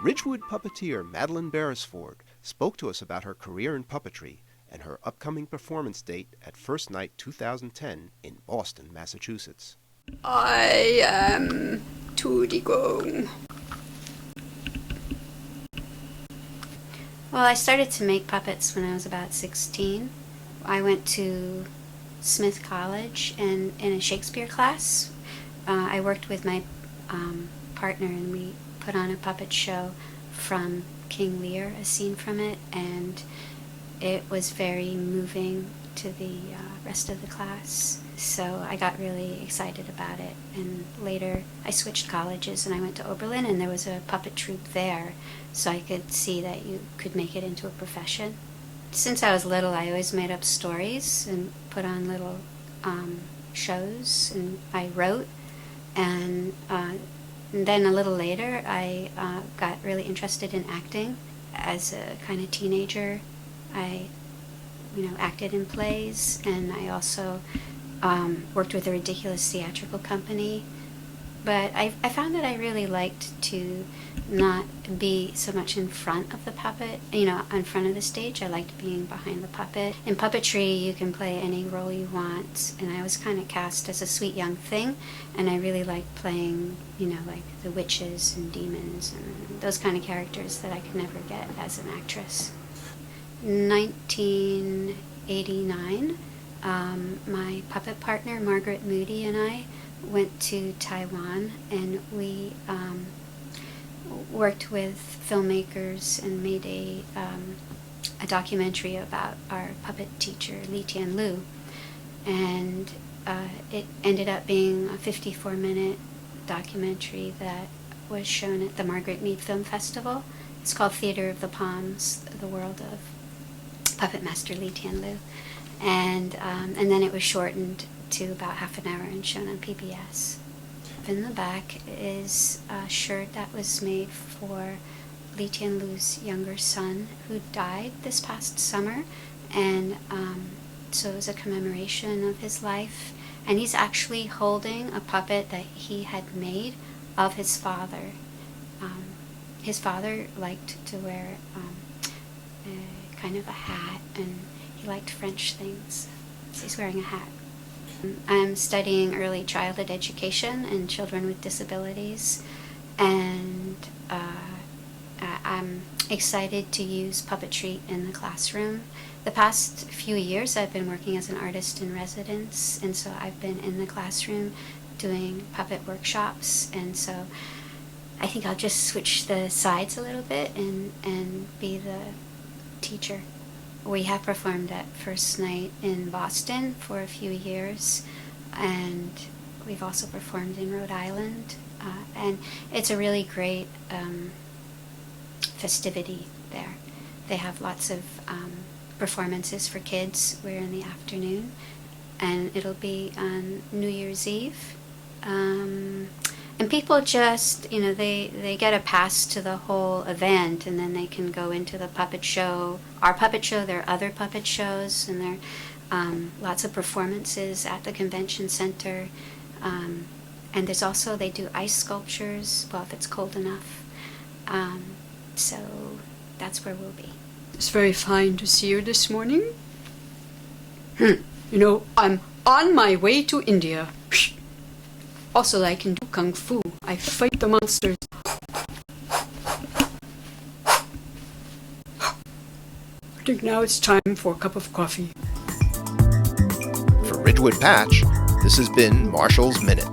Ridgewood puppeteer Madeleine Beresford spoke to us about her career in puppetry and her upcoming performance date at First Night 2010 in Boston, Massachusetts. I am Tudigong. Well, I started to make puppets when I was about 16. I went to Smith College and in a Shakespeare class. I worked with my partner and we put on a puppet show from King Lear, a scene from it, and it was very moving to the rest of the class. So I got really excited about it. And later I switched colleges and I went to Oberlin, and there was a puppet troupe there, so I could see that you could make it into a profession. Since I was little, I always made up stories and put on little shows, and I wrote. And then a little later, I got really interested in acting. As a kind of teenager, I acted in plays, and I also worked with a ridiculous theatrical company. But I found that I really liked to not be so much in front of the puppet, in front of the stage. I liked being behind the puppet. In puppetry, you can play any role you want, and I was kind of cast as a sweet young thing, and I really liked playing, like the witches and demons and those kind of characters that I could never get as an actress. 1989, my puppet partner, Margaret Moody, and I went to Taiwan, and we worked with filmmakers and made a documentary about our puppet teacher, Li Tianlu. And it ended up being a 54-minute documentary that was shown at the Margaret Mead Film Festival. It's called Theater of the Palms, The World of Puppet Master Li Tianlu. And then it was shortened to about half an hour and shown on PBS. In the back is a shirt that was made for Li Tianlu's younger son, who died this past summer, and so it was a commemoration of his life. And he's actually holding a puppet that he had made of his father. His father liked to wear kind of a hat, and he liked French things, so he's wearing a hat. I'm studying early childhood education and children with disabilities, and I'm excited to use puppetry in the classroom. The past few years I've been working as an artist in residence, and so I've been in the classroom doing puppet workshops, and so I think I'll just switch the sides a little bit and be the teacher. We have performed at First Night in Boston for a few years, and we've also performed in Rhode Island, and it's a really great festivity there. They have lots of performances for kids. We're in the afternoon, and it'll be on New Year's Eve. And people just, they get a pass to the whole event, and then they can go into the puppet show. Our puppet show, there are other puppet shows, and there are lots of performances at the convention center. And there's also, they do ice sculptures, well, if it's cold enough. So that's where we'll be. It's very fine to see you this morning. I'm on my way to India. Also, I can do kung fu. I fight the monsters. I think now it's time for a cup of coffee. For Ridgewood Patch, this has been Marshall's Minute.